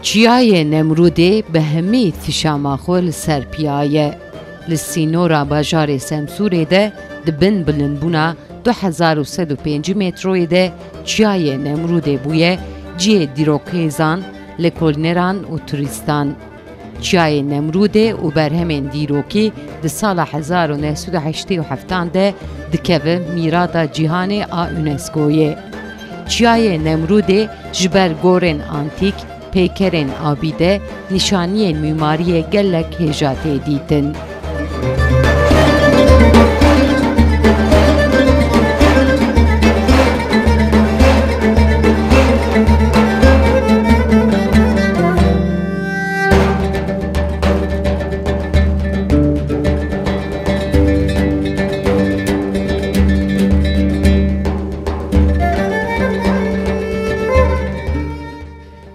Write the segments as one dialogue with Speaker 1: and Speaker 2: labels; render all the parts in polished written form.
Speaker 1: Çiyayê Nemrûdê bi hemî tişama xwe li ser piyaye. Li sînora bajarê Semsûrê de di bin bilindbûna 2105 metroyê de Çiyayê Nemrûdê bûye ciyê dîrokêzan, lêkolneran û turîstan. Çiyayê Nemrûdê û berhemên dîrokî di sala 1987 de dikeve mîrada cîhanê a UNESCOyê. Çiyayê Nemrûdê ji ber gorên antîk, peykerên abîde, nîşaniyên mîmariyê gelek hêja tê dîtin.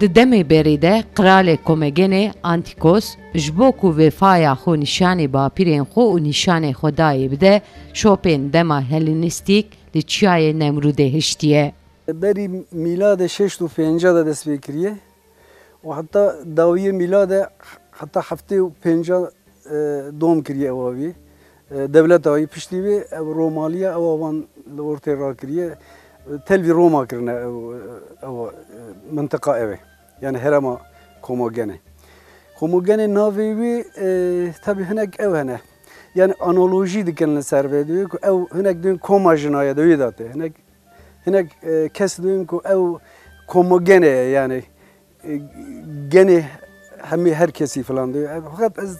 Speaker 1: Di demê berê de Qiralê Komegenê Antikos ji bo ku vêfaya xwe nîşanê bapîrên xwe û nîşanê xwe dayê bide, şopên dema Hellenîstîk li Çiyayê Nemrûdê hiştiye.
Speaker 2: Berî mîladê 650 de dest pê kiriye û heta dawiyê mîladê heta 750 dom kiriye ew avî. Devleta wî piştî wê ev Romaliya ew wan li ortê rakiriye. Telvî Roma kirine ew mintiqa ev e. Yani herema Komogenê. Komogenê navê wê tabii hinek ev hene. Yani analojî dikin li ser vê diyor ku ew hinek diyorsun Koma jinaye wê da tê. Hinek kes diyorsun ku ew Komogenê ye yani genê hemî herkesî falan diyor. Fakat ez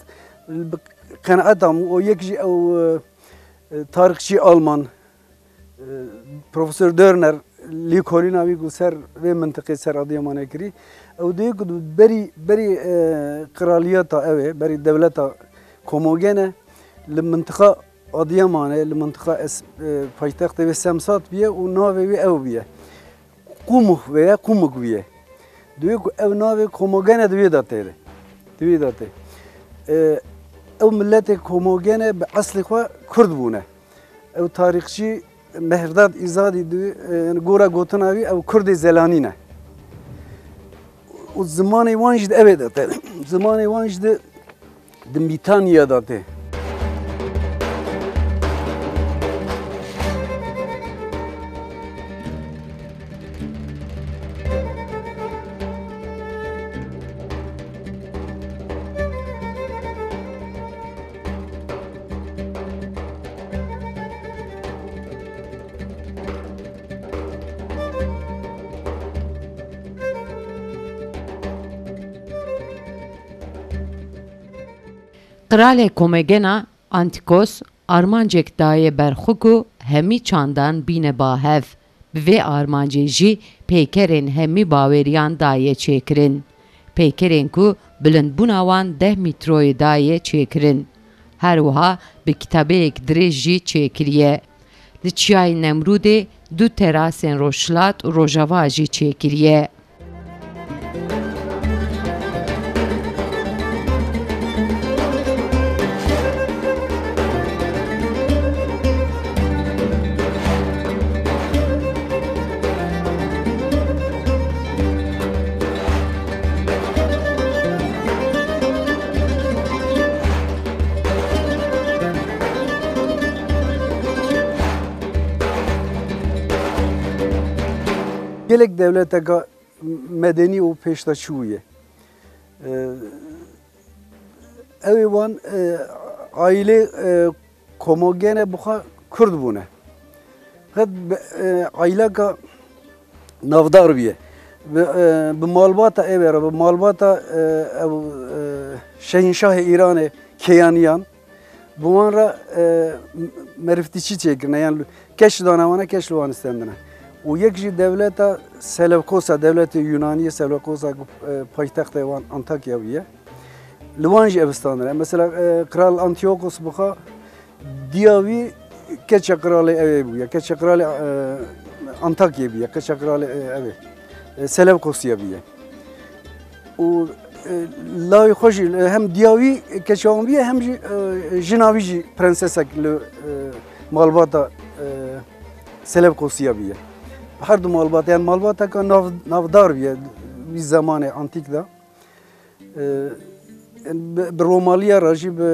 Speaker 2: qenaatam o yek jî ew tarixçî Alman Profesör Dörner Likolina wî ku ser vê mintiqê ser Adıyamanê kirî. Ew diyor ku berî qiraliyeta ew ê, berî devleta Komogenê li mintiqa Adıyamanê, li mintiqa paytextê wê Semsat bûye û navê wê ew bûye. Qumuk veya Kumuk bûye. Diyor ku ev navê Komogenê di wê da tê de. Di wê da tê. Ew milletê Komogenê bi eslê xwe Kurd bûne. Ew tarixçî Mehrdad İzadî diyor, gora gotina wî ew Kurdê Zelanî ne. û zimanê wan jî evê da tê. Zimanê wan jî di Mîtaniya da tê.
Speaker 1: Qiralê Komegena Antikos armancek daye berxwe ku hemî çandan bîne bahev. Bi vê armancê jî peykerên hemî baweriyan daye çêkirin. Peykerên ku bilindbûna wan 10 metroyê daye çêkirin. Her wiha bi kitabeyek dirêj jî çêkiriye. Li Çiyayê Nemrûdê du terasên roşhilat û rojava jî çêkiriye.
Speaker 2: Gelek devleteka medeni û pêştaçû ye. ev wan aile homogene buha Kurd bune. Qed aile ka navdar biye. Bi malbata ev era bi malbata Şehinşah İran'e Keyaniyan bu ara meriftiçi çekirne yani keş danavana keş luan istendine. O yekji devleta Selevkosa devleti Yunaniye Selevkosa payitaxtı evan Antakya biye. Luanji evistandır. Mesela Kral Antiochos buha diyavi keçe kralı evi bu ya. Keçe kralı Antakya biye. Keçe kralı evi. Selevkosya biye. O لاوی خوشی هم دیاوی کشاویه هم جنابی پرنسسک مالباتا سلبکوسیا بیه هر دو مالبات yani مالباتا که نافدار بیه bir zamanı antikda به رومالیا راجی به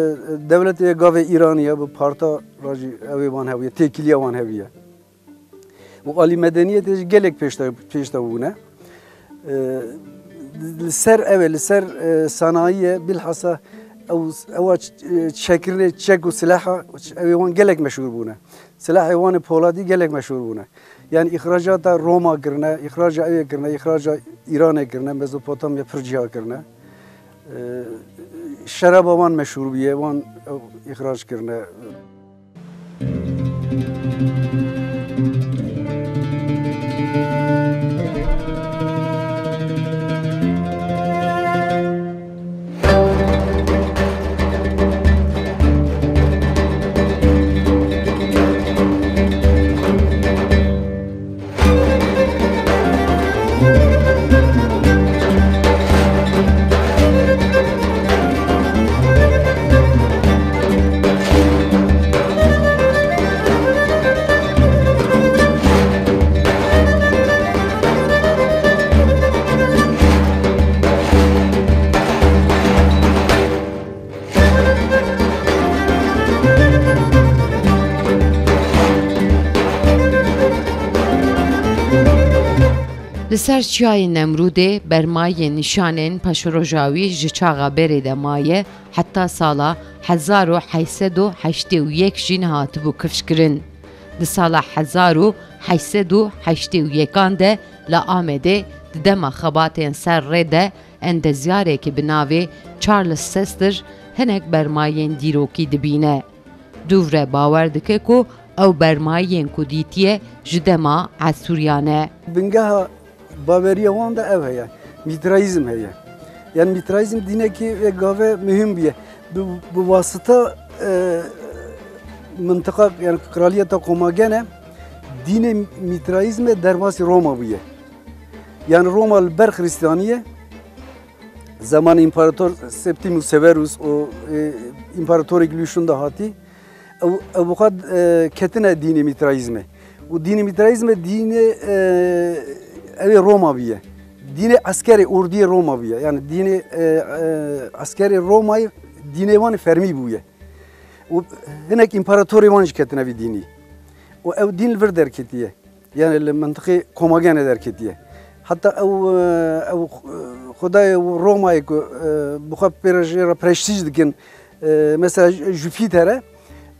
Speaker 2: دولت گاو ایرانیه به پارتا راجی اوی وان هویه تکیلیا وان هویه و عالی مدنیت گلک پیشتا بونه لسر اول لسر صناعيه بالحصه او شكرني تشك وسلاحه ايوان قالك مشهور بونه سلاح ايوان بولادي قالك مشهور بونه يعني اخراجات روما قرنا اخراج اي قرنا اخراج ايران قرنا ميزوبوتاميا فرجيا قرنا شراب وان مشهور بيه وان اخراج قرنا
Speaker 1: لسر چیای نمروده برمای نشانن پشروجاوی جچاغا برده مایه حتی سالا 1881 جین هاتبو کفشکرن. د سالا 1881 ده لآمده دما خباتین سر رده اندزیاره که بناوی چارلز سستر هنک برماین دیروکی دبینه. دوره باور دکه کو او برماین کودیتیه جدما عسوریانه.
Speaker 2: بنگاه Baveriye olan da ev heye. Mitraizm heye. Yani mitraizm dineki ve gave mühim bir. Bu vasıta mıntıka yani kraliyeta komagene dine mitraizme dervasi Roma biye. Yani Roma ber Hristiyaniye zaman İmparator Septimus Severus o İmparatorik Lüşunda hati bu kad ketine dini mitraizme. O dini mitraizme dini evi Roma biye. Dini askeri orduya Roma biye. Yani dini askeri Roma'yı dini van fermi buye. O henek imparatori van şirketine bir dini. O ev din ver derketiye. Yani mantıkı komagene derketiye. Hatta ev Xudaya Roma'yı bu kadar prestij dikin mesela Jüpiter'e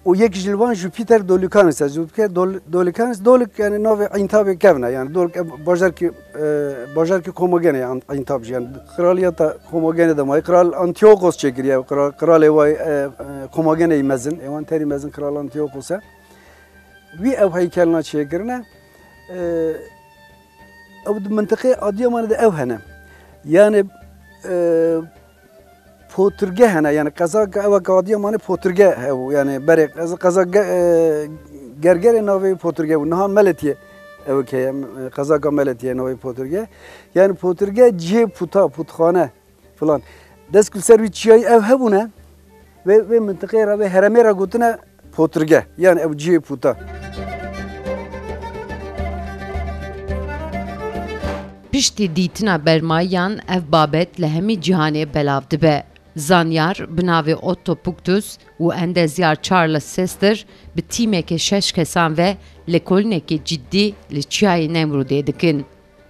Speaker 2: o yek jilvan Jüpiter dolikanız. Jüpiter dolikanız dolik yani nove intabe kevna yani dolik bajar ki komagene yani intab yani kraliyata komagene de may kral Antiochos çekir ya kral evay komagene imezin evan teri imezin kral Antiochos'a vi ev heykelna çekirne ev mıntıkı Adıyaman'da da ev hene yani poturge hene yani kazak ev Adıyaman'ı poturge ev yani bere kazak gergere navi poturge bu nahan meletiye ev ki kazak meletiye navi poturge yani poturge cihe putkhane falan deskul servi çiyay ev hebune ve mıntıkaya ve heremera gutuna poturge yani ev cihe puta.
Speaker 1: Piştî dîtina bermayan ev babet li hemî cîhanê belav dibe. Zanyar bi navê Otto Pictus û endezyar Charles Sester bi tîmeke 6 kesan ve lêkolînekê ciddî li Çiyayê Nemrûdê dikin.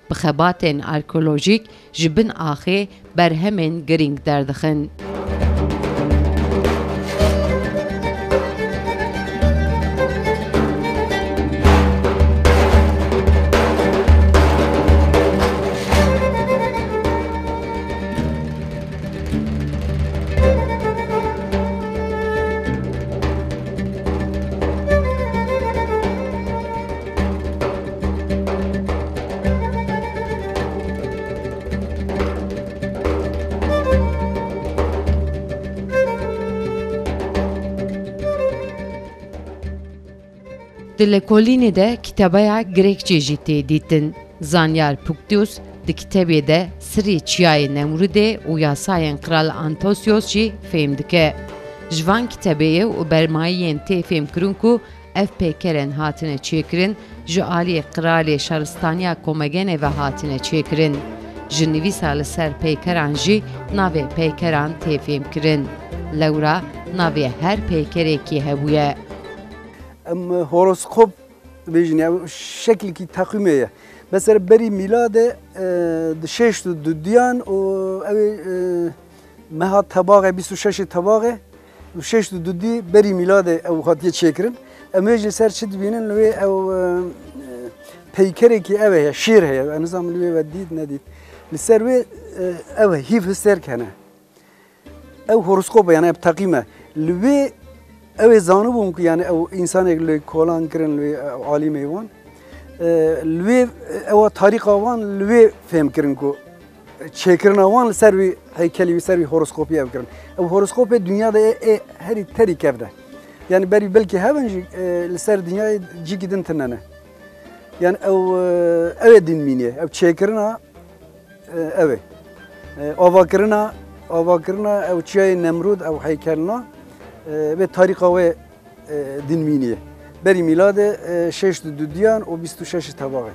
Speaker 1: Bi xebatên arkeolojîk ji bin axê berhemên giring derdixin. Di Lekolînê de kitebaya Grekçe jî tê dîtin. Zanyar Puktius di kitebê de sirê çiyayê Nemrûdê û yasayên Kral Antosios jî fêm dike. Ji van kitebeyê û bermayiyên tê fêmkirin ku ev pêkerên hatine çêkirin ji aliyê Kralê Şaristaniya Komegenê ve hatine çêkirin. Ji nivîsa li ser pêkeran jî navê pêkeran tê fêmkirin. Lewra navê her pêkerekî hebûye.
Speaker 2: Em horoskop bêjin ya şeklekî teqwîmê ye. Mesela berî miladê di şeş du duyan û ew meha tebaxê 26 tebaxê û şeş du dî berî miladê ew hatiye çêkirin. Em ê ji ser çi dibînin li wê ew peykerekî ew heye şêr heye em nizamin li wê ve dît nedît. Li ser wê ew hîv histerk hene. Ew horoskop yani ev teqîm e. Li wê ew ê zanibûm ku yani ew însanek li kolan kirin li wê alîmê wan. Li wê ewa tarîxa wan li wê fêm kirin ku çêkirina wan li ser wî heykelî wî ser wî horoskopî ev kirin. Ew horoskopê dünyada herî terî kevde. Yani berî belkî hevin jî li ser dünyayê cîkî din tune ne. Yani ew ê din mîniye. Ew çêkirina ew ê. Avakirina ew çiyayê Nemrûd ew heykelina ve tarîxa wê din mîniye. Berî miladê şeş du diyan û 26 tebaxê.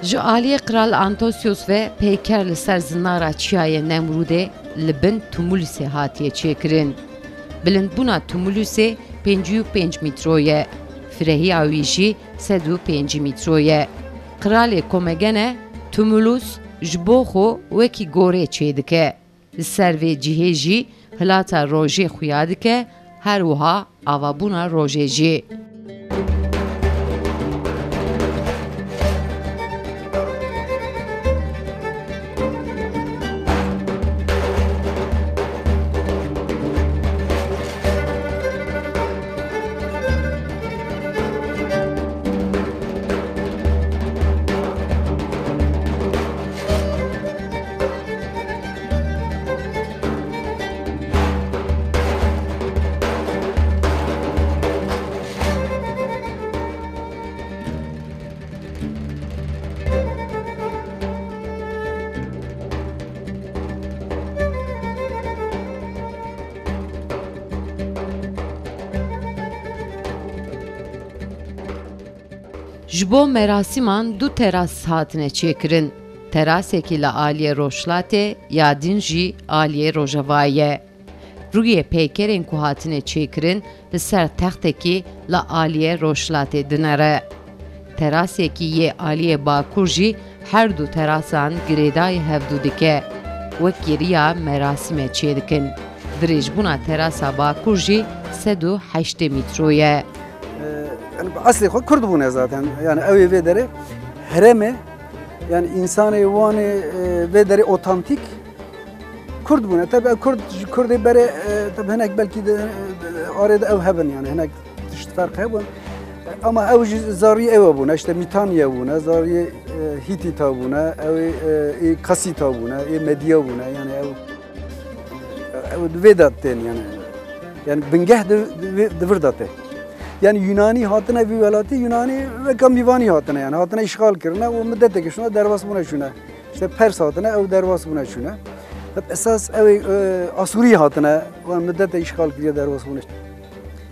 Speaker 1: Ji aliyê Kral Antosios ve pêker li ser zinara çiyayê Nemrûdê li bin Tumulûsê hatiye çêkirin. Bilindbûna Tumulûsê 55 mîtro ye. Firehiya wî jî 105 mîtro ye. Kralê Komegene Tumulûs ji bo xwe wekî gorê çê dike. Li ser vê cihê jî hilata rojê xuya dike, her wiha avabûna rojê jî. Ji bo merasîman du teras hatine çêkirin. Terasekî li aliyê Roşlatê ya din jî aliyê Rojavayê ye. Rûyê pêkerên ku hatine çêkirin li ser textekî li aliyê Roşlatê dinere. Terasekî yê aliyê Bakur jî her du terasan girêdayê hevdû dike. Wek geriya merasîmê çê dikin. Dirêjbûna terasa Bakur jî 108 mîtro ye.
Speaker 2: Yani asli Kurd bune zaten. Yani ev ve dere hereme yani insanı vanı ve dere otantik Kurd bune. Tabi Kurd bere tabi henek belki de arada ev hebben yani henek işte fark hebben. Ama ev zariye ev bune işte Mitanya bune, zariye Hitita bune, ev Kasita bune, Medya bune yani ev Vedat'ten yani bingeh de Vedat'te. Yani Yunani hatına bir velati Yunani ve Kamivani hatına yani hatına işgal kirine o müddete ki şuna dervas buna şuna işte Pers hatına ev dervas buna şuna hep esas ev Asuri hatına o müddete işgal kiriye dervas buna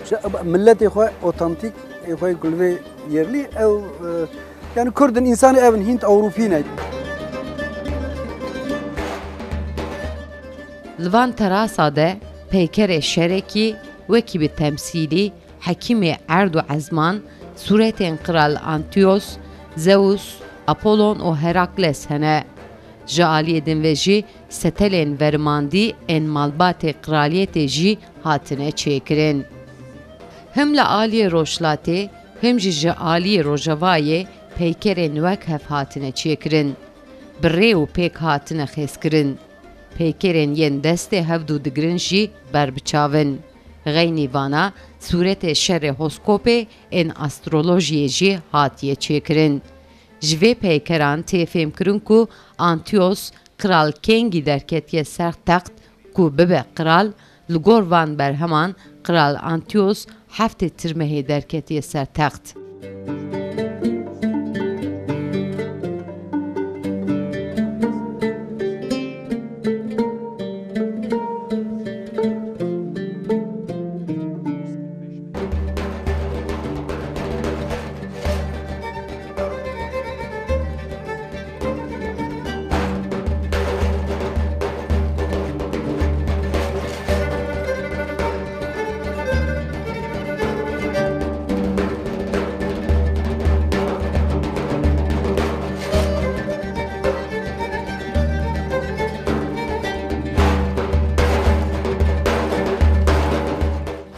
Speaker 2: işte milleti xoy otantik xoy kulve yerli ev yani Kurdun insanı evin Hint Avrupine.
Speaker 1: Livan terasade peykere şereki vekî bi temsîlî Hekîmê Erd û Ezman, sûretên Kral Antios, Zeus, Apollon û Herakles hene. Ji aliyê din ve jî setelên verimandî ên malbatê kraliyetê jî hatine çêkirin. Hem li aliyê Roşlatê, hem jî ji aliyê Rojavayê peykerên wek hev hatine çêkirin. Bi rê û pêk hatine xêzkirin. Peykerên yên destê hevdû digirin jî berbiçavin. Geynî vana sûretê şerê hoskopê ên astrolojiyê jî hatiye çêkirin. Ji vê peykeran tê fêmkirin ku Antios kral kengî derketiye ser text ku bibe kral Li gor van berheman Kral Antios heftê tirmehê derketiye ser text.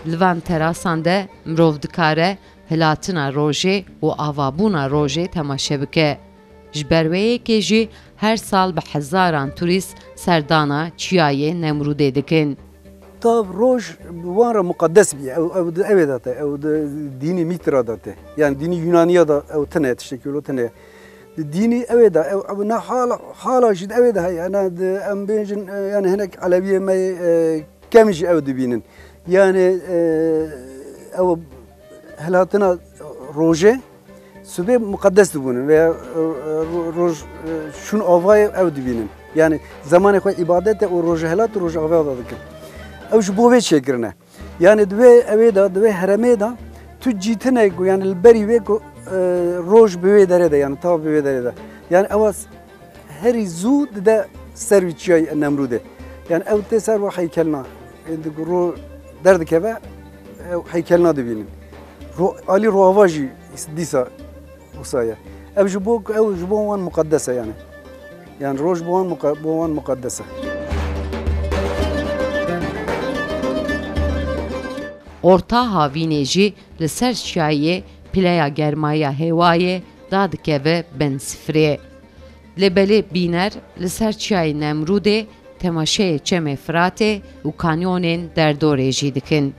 Speaker 1: Li van terasan de mirov dikare hilatina rojê û avabûna rojê temaşe bike. Ji ber wê yekê jî her sal bi hezaran turîst serdana Çiyayê Nemrûdê dikin.
Speaker 2: Tav roj wan re mukaddes bî ew da te ew dînî Mîtra da te yani dînî Yunaniya da ew tune tiştekî tune dînî ew da ew ne hala jî ew da yani em bêjin yani hinek Aleviyê me kem jî ew dibînin yani ew hilatina rojê subê mukaddes dibûnin veya roj şûn avayê ew dibînin yani zamanê xwe îbadete û roj hilat roj avaya da dikin. Ew ji bo vê çêkirine yani divê evê da divê heremê da tu cîtine ku yani li berî wê ku roj bi wê derê de yani tav bi wê derê de yani ew herî zû dide ser vî Çiyayê Nemrûdê yani ew tê ser ve heykelina roj derdikeve heykelina dibînin alî rohava jî dîsa wisa ew ji bo wan mukaddes e yani roj bo wan mukaddes e.
Speaker 1: Orta havînê jî li ser Çiyayê pileya germaya hêwayê dadikeve bên sifirê. Lêbelê bîner li ser Çiyayê Nemrûdê temaşeyê çemê Firatê û kanyonên derdorê jî dikin.